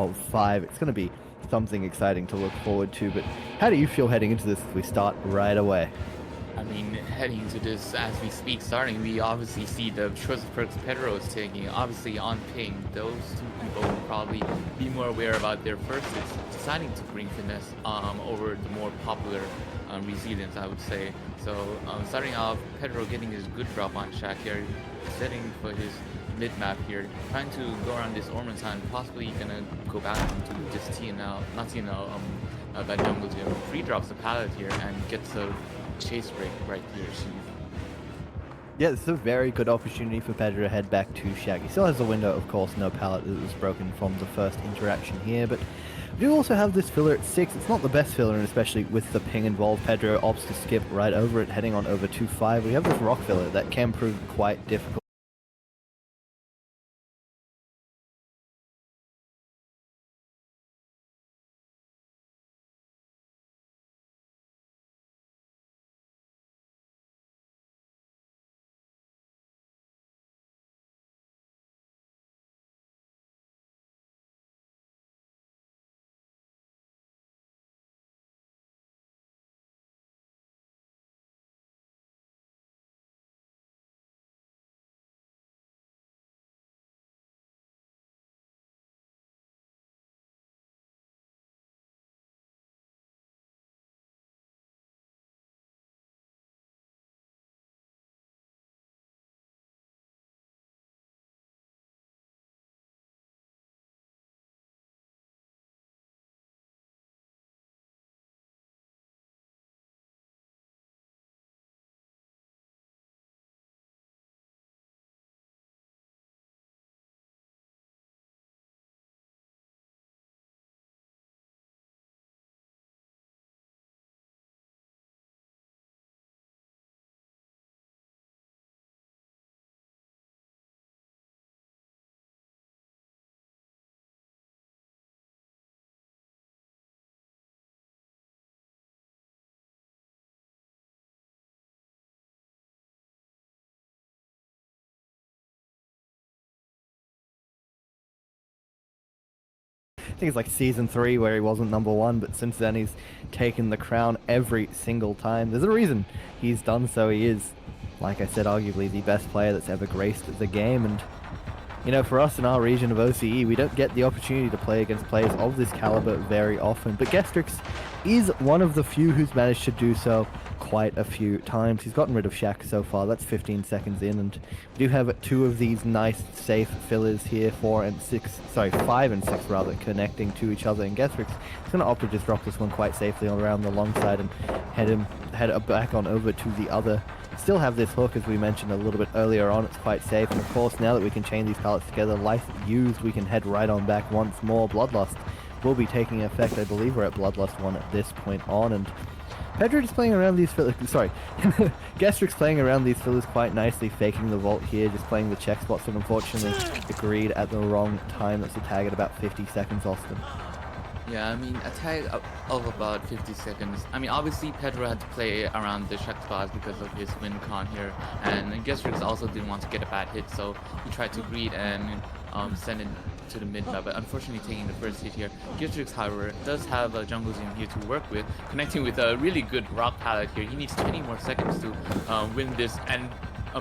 5. It's going to be something exciting to look forward to, but how do you feel heading into this as we start right away? I mean, heading into this as we speak, starting, we obviously see the choice of perks Pedro is taking. Obviously, on ping, those two people will probably be more aware about their first deciding to bring finesse over the more popular resilience, I would say. So, starting off, Pedro getting his good drop on Shaq here, setting for his mid map here, trying to go around this Ormantan, possibly gonna go back onto this TNL, not TNL, that jungle gym. Free drops the pallet here and gets a chase break right here, Sheev. Yeah, this is a very good opportunity for Pedro to head back to Shaq. He still has the window, of course, no pallet that was broken from the first interaction here, but we do also have this filler at 6. It's not the best filler, and especially with the ping involved, Pedro opts to skip right over it, heading on over to 5. We have this rock filler that can prove quite difficult. I think it's like season 3 where he wasn't number 1, but since then he's taken the crown every single time. There's a reason he's done so. He is, like I said, arguably the best player that's ever graced the game, and you know, for us in our region of OCE, we don't get the opportunity to play against players of this caliber very often, but Geztrix is one of the few who's managed to do so quite a few times. He's gotten rid of Shaq so far. That's 15 seconds in, and we do have 2 of these nice, safe fillers here, 5 and 6 rather, connecting to each other, and Geztrix is going to opt to just drop this one quite safely around the long side and head back on over to the other. Still have this hook, as we mentioned a little bit earlier on. It's quite safe, and of course, now that we can chain these pallets together, life used, we can head right on back once more. Bloodlust will be taking effect. I believe we're at Bloodlust 1 at this point on, and Pedro just playing around these fillers, Geztrix playing around these fillers quite nicely, faking the vault here, just playing the check spots, and unfortunately agreed at the wrong time. That's a tag at about 50 seconds, Austin. Yeah, I mean, a tag of about 50 seconds. I mean, obviously, Pedro had to play around the Shaq spots because of his win con here, and Geztrix also didn't want to get a bad hit, so he tried to greed and send it to the mid map, but unfortunately taking the first hit here. Geztrix, however, does have a jungle gym here to work with, connecting with a really good rock pallet here. He needs 20 more seconds to win this, and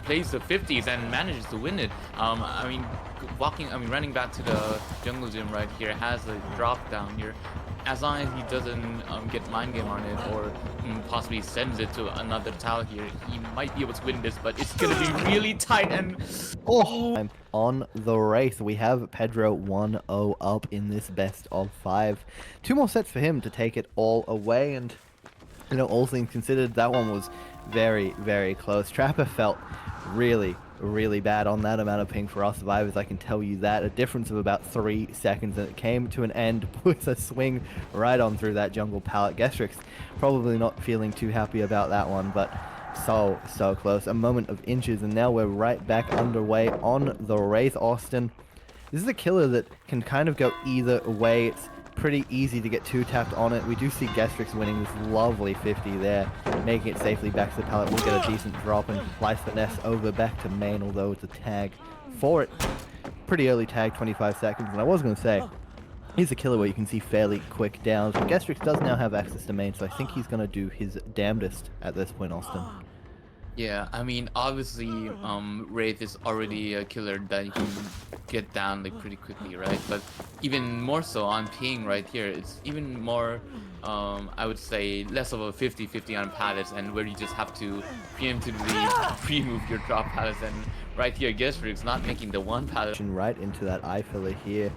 plays the 50s and manages to win it. I mean, running back to the jungle gym right here, has a drop down here. As long as he doesn't get mind game on it, or possibly sends it to another tower here, he might be able to win this, but it's gonna be really tight. And I'm on the race. We have Pedro 1-0 up in this best of 5. 2 more sets for him to take it all away, and you know, all things considered, that one was very, very close. Trapper felt really, really bad on that amount of ping for our survivors, I can tell you that. A difference of about 3 seconds, and it came to an end with a swing right on through that jungle pallet. Geztrix probably not feeling too happy about that one, but so close. A moment of inches, and now we're right back underway on the Wraith. Austin, this is a killer that can kind of go either way. It's pretty easy to get 2-tapped on it. We do see Geztrix winning this lovely 50 there, making it safely back to the pallet. We'll get a decent drop and Life Finesse over back to main, although it's a tag for it. Pretty early tag, 25 seconds, and I was going to say, He's a killer where you can see fairly quick downs. But Geztrix does now have access to main, so I think he's going to do his damnedest at this point, Austin. Yeah, I mean, obviously, Wraith is already a killer that you can get down like pretty quickly, right? But even more so on ping right here, it's even more, I would say, less of a 50-50 on pallets, and where you just have to preemptively pre-move your drop pallets. And right here, Geztrix not making the one pallet. Right into that eye filler here.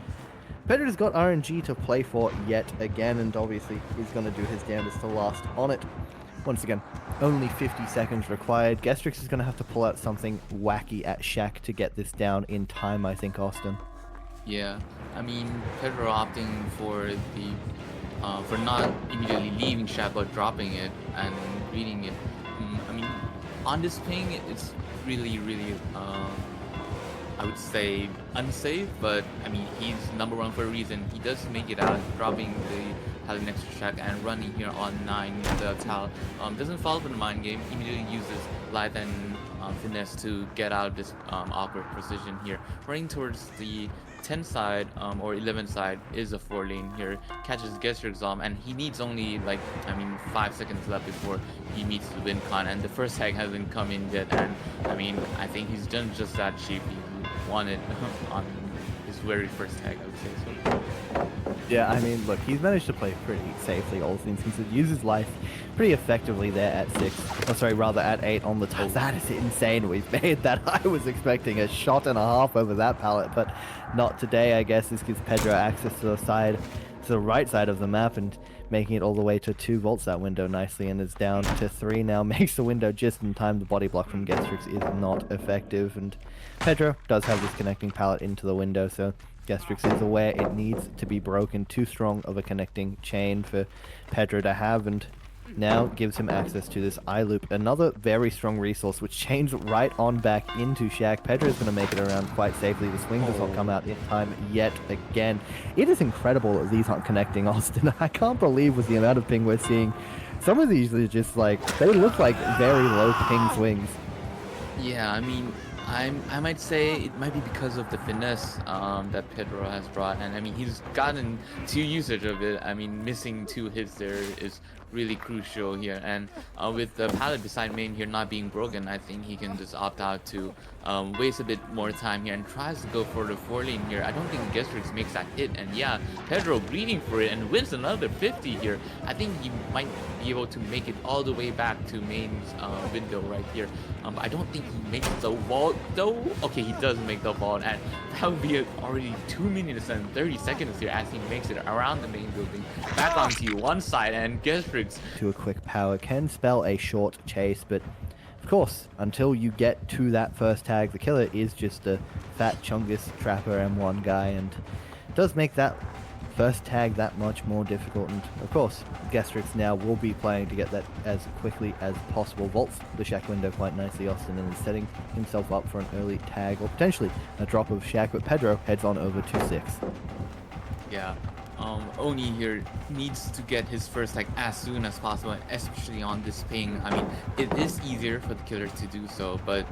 Pedro's got RNG to play for yet again, and obviously he's going to do his damnedest to last on it. Once again, only 50 seconds required. Geztrix is going to have to pull out something wacky at Shaq to get this down in time, I think, Austin. Yeah, I mean, Pedro opting for not immediately leaving Shaq but dropping it and reading it. I mean, on this ping, it's really, I would say unsafe, but I mean, he's #1 for a reason. He does make it out, dropping the pallet next to Shaq and running here on 9. The Tal doesn't fall for the mind game, immediately uses Lithe and Finesse to get out this awkward position here. Running towards the 10 side or 11 side is a 4 lane here, catches Geztrix and he needs only like, I mean, 5 seconds left before he meets the win con, and the first tag hasn't come in yet, and I mean, I think he's done just that cheap. He won it on his very first tag, I would say so. Yeah, I mean, look, he's managed to play pretty safely all things considered. Uses life pretty effectively there at 6. Oh, sorry, rather at 8 on the top. That is insane. We've made that. I was expecting a shot and a half over that pallet, but not today, I guess. This gives Pedro access to the right side of the map, and making it all the way to 2 volts that window nicely, and is down to 3 now. Makes the window just in time. The body block from Geztrix is not effective, and Pedro does have this connecting pallet into the window, so Geztrix is aware it needs to be broken. Too strong of a connecting chain for Pedro to have, and now gives him access to this eye loop. Another very strong resource, which chains right on back into Shaq. Pedro is going to make it around quite safely. The swing does not come out in time yet again. It is incredible that these aren't connecting, Austin. I can't believe with the amount of ping we're seeing. Some of these are just like, they look like very low ping swings. Yeah, I mean, I might say it might be because of the finesse that Pedro has brought, and I mean, he's gotten 2 usage of it. I mean, missing 2 hits there is really crucial here, and with the pallet beside main here not being broken, I think he can just opt out to waste a bit more time here and tries to go for the 4 lane here. I don't think Geztrix makes that hit, and yeah, Pedro greeting for it and wins another 50 here. I think he might be able to make it all the way back to main's window right here. But I don't think he makes the vault though. Okay, he does make the vault, and that would be already 2 minutes and 30 seconds here as he makes it around the main building, back onto one side, and Geztrix to a quick power can spell a short chase, but of course, until you get to that first tag, the killer is just a fat Chungus Trapper M1 guy, and does make that first tag that much more difficult. And of course, Geztrix now will be playing to get that as quickly as possible. Vaults the Shaq window quite nicely, Austin, and is setting himself up for an early tag, or potentially a drop of Shaq, but Pedro heads on over to 6. Yeah. Oni here needs to get his first tag as soon as possible, especially on this ping. I mean, it is easier for the killer to do so, but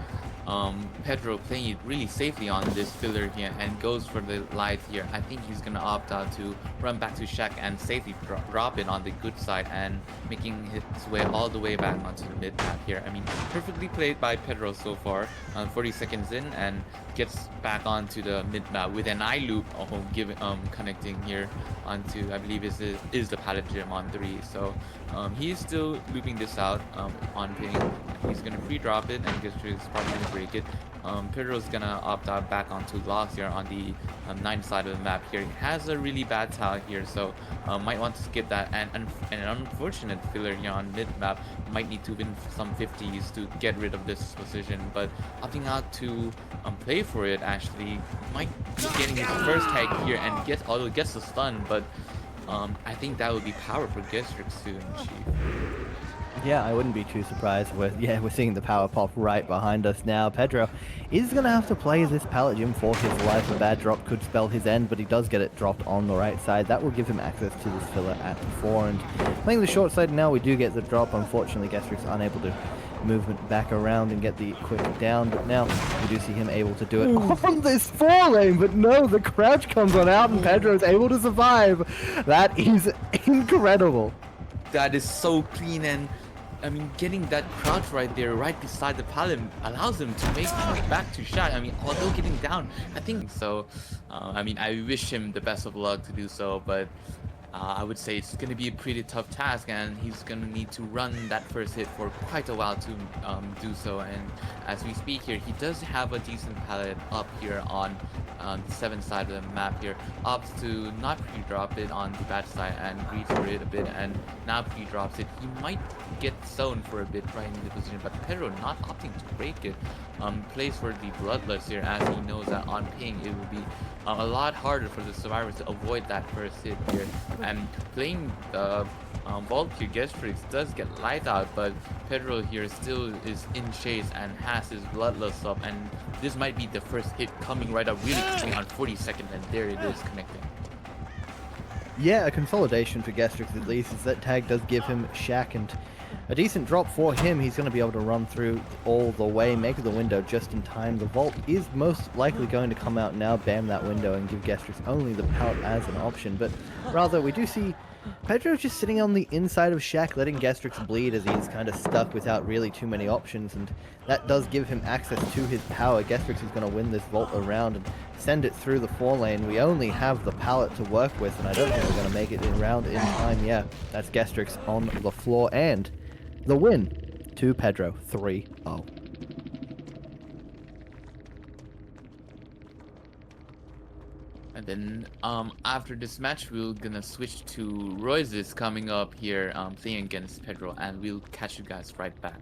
Pedro playing it really safely on this filler here and goes for the Lithe here. I think he's gonna opt out to run back to Shaq and safely drop it on the good side, and making his way all the way back onto the mid map here. I mean, perfectly played by Pedro so far. 40 seconds in, and gets back onto the mid map with an eye loop, connecting here onto, I believe is the pallet gym on 3. So he's still looping this out on ping. He's gonna free drop it, and Geztrix is probably gonna break it. Pedro's gonna opt out back onto logs here on the 9 side of the map here. He has a really bad tile here, so might want to skip that, and an unfortunate filler here on mid map. Might need to win some 50s to get rid of this position, but opting out to play for it actually might be getting his first tag here and gets the stun, but I think that would be power for Geztrix soon, Chief. Yeah, I wouldn't be too surprised. We're seeing the power pop right behind us now. Pedro is going to have to play this pallet gym for his life. A bad drop could spell his end, but he does get it dropped on the right side. That will give him access to this filler at 4. And playing the short side now, we do get the drop. Unfortunately, Geztrix unable to movement back around and get the quick down, but now we do see him able to do it on this 4 lane, but no, the crouch comes on out and Pedro is able to survive. That is incredible. That is so clean, and I mean, getting that crouch right there, right beside the pallet, allows him to make it back to shot. I mean, although getting down, I think so. I mean, I wish him the best of luck to do so, but I would say it's going to be a pretty tough task, and he's going to need to run that first hit for quite a while to do so. And as we speak here, he does have a decent pallet up here on the 7th side of the map here. Opts to not pre-drop it on the bad side and greets for it a bit, and now pre-drops it. He might get zoned for a bit right in the position, but Pedro not opting to break it. Plays for the Bloodlust here, as he knows that on ping it will be a lot harder for the survivors to avoid that first hit here. And playing the Vault here, Geztrix does get light out, but Pedro here still is in chase and has his Bloodlust up, and this might be the first hit coming right up really quickly on 42nd, and there it is connecting. Yeah, a consolidation for Geztrix at least, is that tag does give him Shack, and a decent drop for him. He's going to be able to run through all the way, make the window just in time. The Vault is most likely going to come out now, bam that window, and give Geztrix only the pallet as an option. But rather, we do see Pedro just sitting on the inside of Shack, letting Geztrix bleed as he's kind of stuck without really too many options, and that does give him access to his power. Geztrix is going to win this Vault around and send it through the 4 lane. We only have the pallet to work with, and I don't think we're going to make it around in time. Yeah, that's Geztrix on the floor, and the win to Pedro, 3-0. And then after this match, we're gonna switch to Royce's coming up here, playing against Pedro, and we'll catch you guys right back.